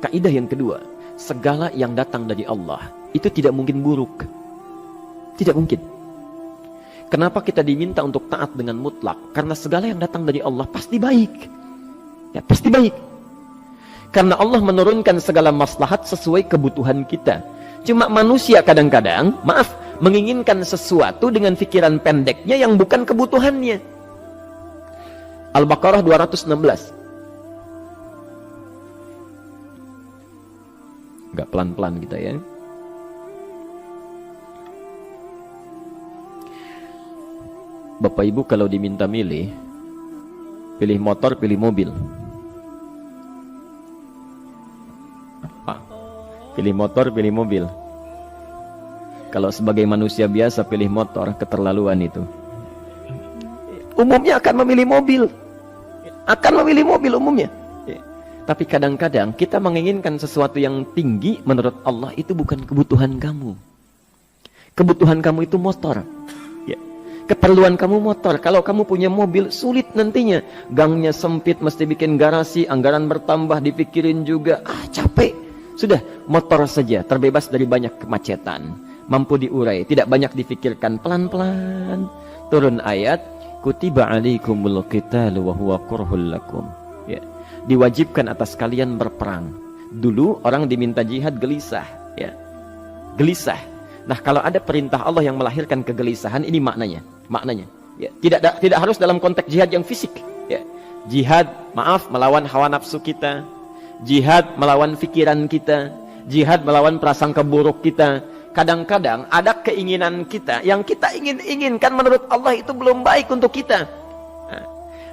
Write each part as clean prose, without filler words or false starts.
kaidah yang kedua, segala yang datang dari Allah itu tidak mungkin buruk. Tidak mungkin. Kenapa kita diminta untuk taat dengan mutlak? Karena segala yang datang dari Allah pasti baik. Ya, pasti baik. Karena Allah menurunkan segala maslahat sesuai kebutuhan kita. Cuma manusia kadang-kadang, menginginkan sesuatu dengan pikiran pendeknya yang bukan kebutuhannya. Al-Baqarah 216. Agak pelan-pelan kita ya. Bapak Ibu kalau diminta milih, pilih motor, pilih mobil. Pilih motor, pilih mobil. Kalau sebagai manusia biasa pilih motor, keterlaluan itu. Umumnya akan memilih mobil. Akan memilih mobil umumnya. Tapi kadang-kadang kita menginginkan sesuatu yang tinggi, menurut Allah itu bukan kebutuhan kamu. Kebutuhan kamu itu motor. Keperluan kamu motor. Kalau kamu punya mobil, sulit nantinya. Gangnya sempit, mesti bikin garasi, anggaran bertambah, dipikirin juga. Capek. Sudah, motor saja, terbebas dari banyak kemacetan. Mampu diurai, tidak banyak difikirkan. Pelan-pelan. Turun ayat, kutiba alaikumul qitalu wa huwa kurhul lakum. Ya. Diwajibkan atas kalian berperang. Dulu orang diminta jihad gelisah. Ya. Gelisah. Nah, kalau ada perintah Allah yang melahirkan kegelisahan, ini maknanya. Ya. Tidak harus dalam konteks jihad yang fisik. Ya. Jihad, melawan hawa nafsu kita. Jihad melawan pikiran kita. Jihad melawan prasangka buruk kita. Kadang-kadang ada keinginan kita yang kita inginkan menurut Allah itu belum baik untuk kita.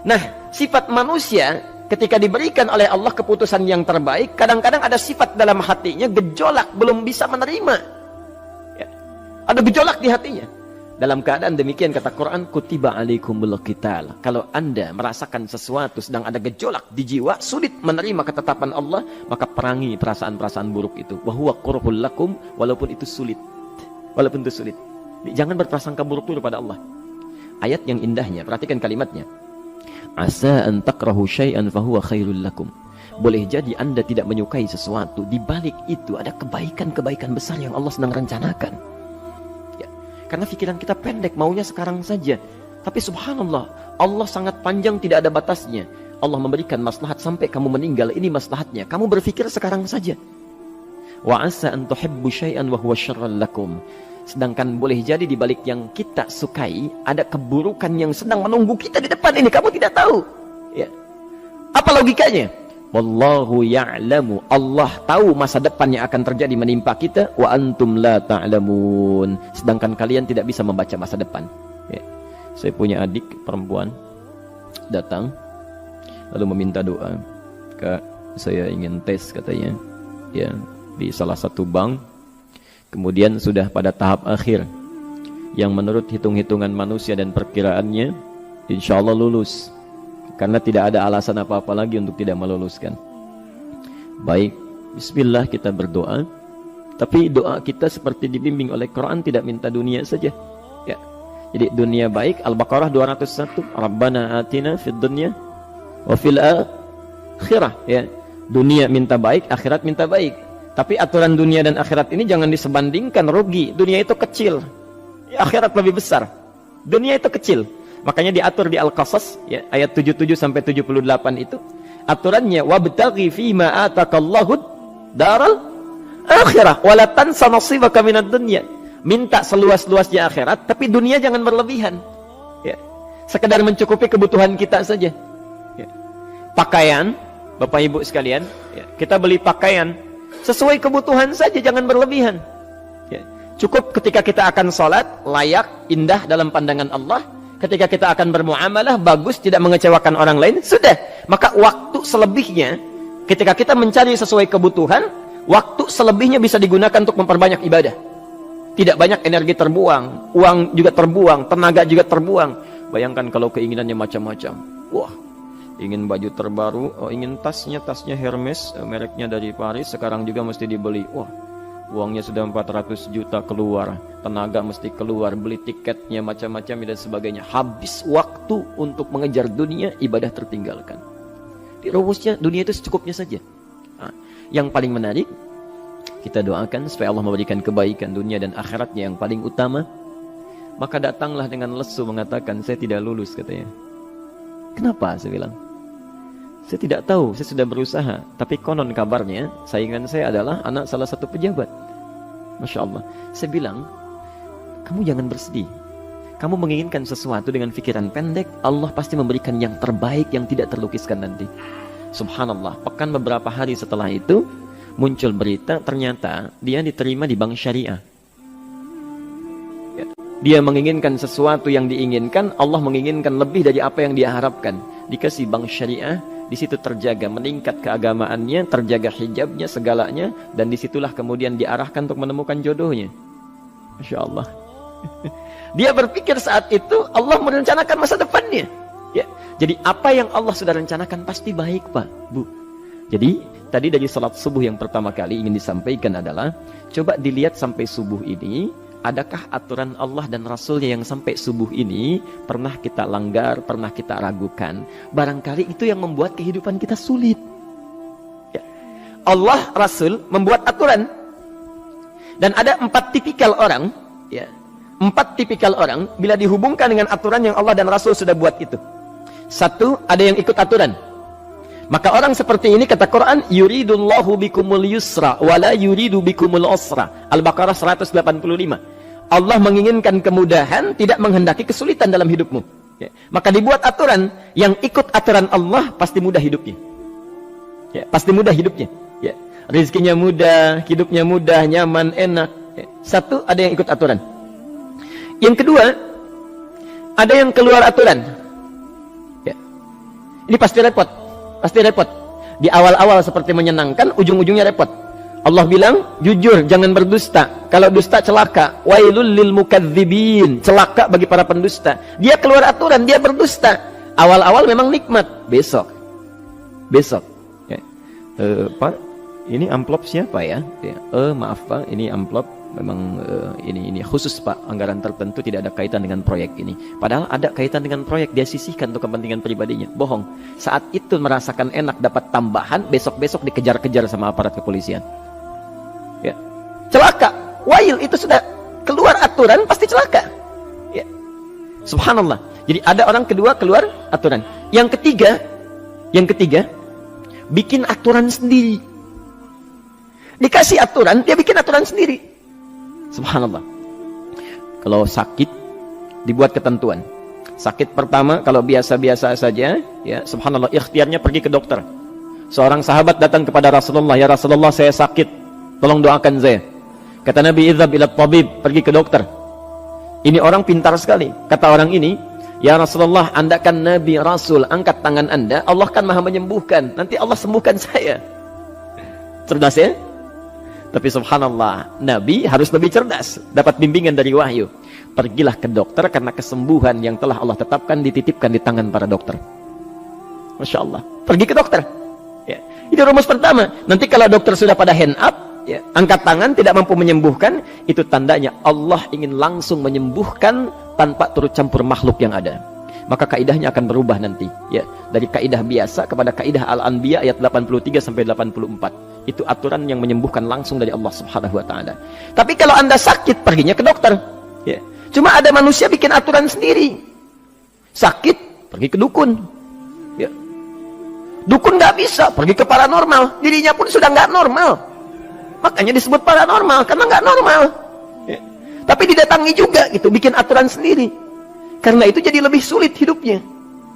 Nah, sifat manusia ketika diberikan oleh Allah keputusan yang terbaik, kadang-kadang ada sifat dalam hatinya gejolak, belum bisa menerima. Ya. Ada gejolak di hatinya. Dalam keadaan demikian kata Quran, kutiba alaikumul qital. Kalau Anda merasakan sesuatu sedang ada gejolak di jiwa, sulit menerima ketetapan Allah, maka perangi perasaan-perasaan buruk itu. Wa huwa kurhul lakum, walaupun itu sulit. Walaupun itu sulit. Jangan berprasangka buruk dulu pada Allah. Ayat yang indahnya, perhatikan kalimatnya. Asa an takrahu syai'an fahuwa khairul lakum. Boleh jadi Anda tidak menyukai sesuatu, di balik itu ada kebaikan-kebaikan besar yang Allah sedang rencanakan. Karena pikiran kita pendek, maunya sekarang saja. Tapi subhanallah, Allah sangat panjang, tidak ada batasnya. Allah memberikan maslahat sampai kamu meninggal, ini maslahatnya. Kamu berpikir sekarang saja. Wa asa an tuhibbu syai'an wa huwa syarrul lakum. Sedangkan boleh jadi di balik yang kita sukai, ada keburukan yang sedang menunggu kita di depan ini. Kamu tidak tahu. Ya. Apa logikanya? Wallahu ya'lamu. Allah tahu masa depan yang akan terjadi menimpa kita. Wa antum la ta'lamun. Sedangkan kalian tidak bisa membaca masa depan. Ya. Saya punya adik perempuan datang lalu meminta doa. Kak, saya ingin tes katanya. Ya, di salah satu bank. Kemudian sudah pada tahap akhir yang menurut hitung-hitungan manusia dan perkiraannya insya Allah lulus. Karena tidak ada alasan apa-apa lagi untuk tidak meluluskan. Baik, bismillah kita berdoa. Tapi doa kita seperti dibimbing oleh Quran, tidak minta dunia saja. Ya. Jadi dunia baik, Al-Baqarah 201. Rabbana atina fid dunya wa fil akhirah. Ya. Dunia minta baik, akhirat minta baik. Tapi aturan dunia dan akhirat ini jangan disebandingkan, rugi. Dunia itu kecil, akhirat lebih besar. Dunia itu kecil. Makanya diatur di Al-Qasas ya, ayat 77 sampai 78 itu aturannya wabtaghi fima atakallahu daral akhirah wala tansa nasibaka minad dunya. Minta seluas-luasnya akhirat, tapi dunia jangan berlebihan. Ya. Sekedar mencukupi kebutuhan kita saja. Ya. Pakaian, Bapak Ibu sekalian, ya, kita beli pakaian sesuai kebutuhan saja, jangan berlebihan. Ya. Cukup ketika kita akan sholat, layak, indah dalam pandangan Allah. Ketika kita akan bermuamalah, bagus, tidak mengecewakan orang lain, sudah. Maka waktu selebihnya, ketika kita mencari sesuai kebutuhan, waktu selebihnya bisa digunakan untuk memperbanyak ibadah. Tidak banyak energi terbuang, uang juga terbuang, tenaga juga terbuang. Bayangkan kalau keinginannya macam-macam. Wah, ingin baju terbaru, ingin tasnya Hermes, mereknya dari Paris, sekarang juga mesti dibeli. Wah, uangnya sudah 400 juta keluar, tenaga mesti keluar, beli tiketnya macam-macam dan sebagainya. Habis waktu untuk mengejar dunia, ibadah tertinggalkan. Di rumusnya dunia itu secukupnya saja. Nah, yang paling menarik, kita doakan supaya Allah memberikan kebaikan dunia dan akhiratnya yang paling utama. Maka datanglah dengan lesu mengatakan, saya tidak lulus katanya. Kenapa? Saya bilang, saya tidak tahu, saya sudah berusaha. Tapi konon kabarnya, saingan saya adalah anak salah satu pejabat. Masya Allah. Saya bilang, kamu jangan bersedih. Kamu menginginkan sesuatu dengan pikiran pendek, Allah pasti memberikan yang terbaik yang tidak terlukiskan nanti. Subhanallah, pekan beberapa hari setelah itu, muncul berita, ternyata dia diterima di bank syariah. Dia menginginkan sesuatu yang diinginkan, Allah menginginkan lebih dari apa yang dia harapkan. Dikasih bank syariah, di situ terjaga, meningkat keagamaannya, terjaga hijabnya, segalanya, dan disitulah kemudian diarahkan untuk menemukan jodohnya. Masya Allah. Dia berpikir saat itu Allah merencanakan masa depannya. Ya. Jadi apa yang Allah sudah rencanakan pasti baik, Pak, Bu. Jadi tadi dari salat subuh yang pertama kali ingin disampaikan adalah, coba dilihat sampai subuh ini, adakah aturan Allah dan Rasulnya yang sampai subuh ini pernah kita langgar, pernah kita ragukan. Barangkali itu yang membuat kehidupan kita sulit. Ya. Allah, Rasul membuat aturan. Dan ada 4 tipikal orang, ya. 4 tipikal orang bila dihubungkan dengan aturan yang Allah dan Rasul sudah buat itu. 1, ada yang ikut aturan. Maka orang seperti ini kata Quran, yuridullahu bikumul yusra wala yuridu bikumul usra. Al-Baqarah 185. Allah menginginkan kemudahan, tidak menghendaki kesulitan dalam hidupmu. Ya. Maka dibuat aturan, yang ikut aturan Allah pasti mudah hidupnya. Ya, pasti mudah hidupnya. Ya. Rizkinya mudah, hidupnya mudah, nyaman, enak. Ya. 1, ada yang ikut aturan. Yang kedua, ada yang keluar aturan. Ya. Ini pasti repot. Pasti repot. Di awal-awal seperti menyenangkan, ujung-ujungnya repot. Allah bilang, jujur, jangan berdusta. Kalau dusta celaka. Wailul lil mukadzibin. Celaka bagi para pendusta. Dia keluar aturan, dia berdusta. Awal-awal memang nikmat. Besok. Ya. Pak, ini amplop siapa ya? Ya. Maaf Pak, ini amplop. Memang ini khusus Pak, anggaran tertentu tidak ada kaitan dengan proyek ini. Padahal ada kaitan dengan proyek, dia sisihkan untuk kepentingan pribadinya. Bohong. Saat itu merasakan enak dapat tambahan, besok-besok dikejar-kejar sama aparat kepolisian. Ya. Celaka. Wail, itu sudah keluar aturan pasti celaka. Ya. Subhanallah. Jadi ada orang kedua keluar aturan. Yang ketiga bikin aturan sendiri. Dikasih aturan, dia bikin aturan sendiri. Subhanallah. Kalau sakit, dibuat ketentuan. Sakit pertama, kalau biasa-biasa saja, ya subhanallah, ikhtiarnya pergi ke dokter. Seorang sahabat datang kepada Rasulullah, ya Rasulullah, saya sakit, tolong doakan saya. Kata Nabi, idhab ila tabib, pergi ke dokter. Ini orang pintar sekali. Kata orang ini, ya Rasulullah, Anda kan Nabi Rasul, angkat tangan Anda, Allah kan maha menyembuhkan, nanti Allah sembuhkan saya. Cerdas ya? Tapi subhanallah, Nabi harus lebih cerdas, dapat bimbingan dari wahyu. Pergilah ke dokter karena kesembuhan yang telah Allah tetapkan dititipkan di tangan para dokter. Masya Allah, pergi ke dokter. Ya. Itu rumus pertama. Nanti kalau dokter sudah pada hand up, ya, angkat tangan tidak mampu menyembuhkan, itu tandanya Allah ingin langsung menyembuhkan tanpa turut campur makhluk yang ada. Maka kaidahnya akan berubah nanti, ya, dari kaidah biasa kepada kaidah Al-Anbiya ayat 83 sampai 84. Itu aturan yang menyembuhkan langsung dari Allah Subhanahu wa taala. Tapi kalau Anda sakit, perginya ke dokter. Ya. Cuma ada manusia bikin aturan sendiri. Sakit, pergi ke dukun. Ya. Dukun nggak bisa, pergi ke paranormal. Dirinya pun sudah nggak normal. Makanya disebut paranormal karena nggak normal. Ya. Tapi didatangi juga gitu, bikin aturan sendiri. Karena itu jadi lebih sulit hidupnya.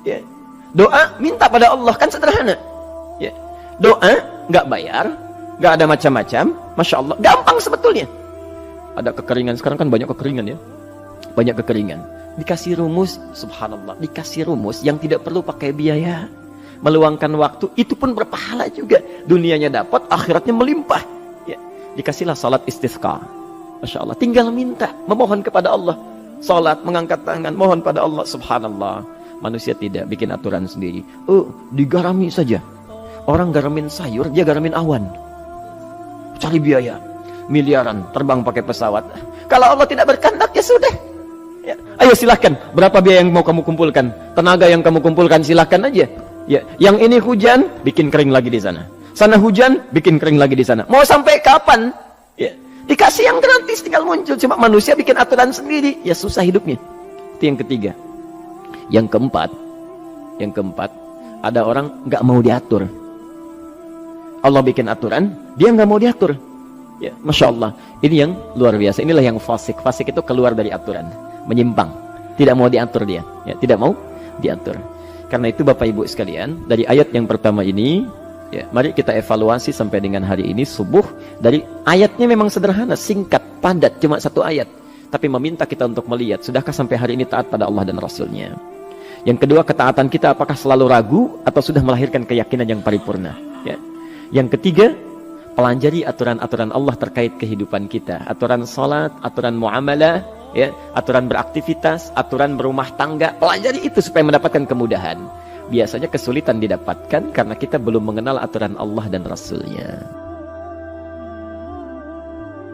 Ya. Doa minta pada Allah kan sederhana. Ya. Doa nggak bayar, nggak ada macam-macam, masya Allah, gampang sebetulnya. Ada kekeringan sekarang kan, banyak kekeringan ya, banyak kekeringan. Dikasih rumus, subhanallah, dikasih rumus yang tidak perlu pakai biaya, meluangkan waktu, itu pun berpahala juga. Dunianya dapat, akhiratnya melimpah. Ya. Dikasihlah salat istisqa, masya Allah, tinggal minta, memohon kepada Allah. Salat, mengangkat tangan, mohon pada Allah, subhanallah. Manusia tidak bikin aturan sendiri. Digarami saja. Orang garamin sayur, dia garamin awan. Cari biaya miliaran, terbang pakai pesawat. Kalau Allah tidak berkehendak, ya sudah. Ya. Ayo silahkan, berapa biaya yang mau kamu kumpulkan, tenaga yang kamu kumpulkan, silahkan aja. Ya. Yang ini hujan, bikin kering lagi di sana. Sana hujan, bikin kering lagi di sana. Mau sampai kapan? Ya. Dikasih yang gratis, tinggal muncul. Cuma manusia bikin aturan sendiri. Ya susah hidupnya. Itu yang ketiga. Yang keempat, ada orang nggak mau diatur. Allah bikin aturan, dia nggak mau diatur. Ya, Masya Allah. Ini yang luar biasa. Inilah yang fasik. Fasik itu keluar dari aturan. Menyimpang. Tidak mau diatur dia. Ya, tidak mau diatur. Karena itu Bapak Ibu sekalian, dari ayat yang pertama ini, ya, mari kita evaluasi sampai dengan hari ini subuh. Dari ayatnya memang sederhana, singkat, padat, cuma satu ayat. Tapi meminta kita untuk melihat, sudahkah sampai hari ini taat pada Allah dan Rasulnya? Yang kedua, ketaatan kita apakah selalu ragu atau sudah melahirkan keyakinan yang paripurna? Ya. Yang ketiga, pelajari aturan-aturan Allah terkait kehidupan kita. Aturan salat, aturan muamalah, ya, aturan beraktivitas, aturan berumah tangga. Pelajari itu supaya mendapatkan kemudahan. Biasanya kesulitan didapatkan karena kita belum mengenal aturan Allah dan Rasulnya.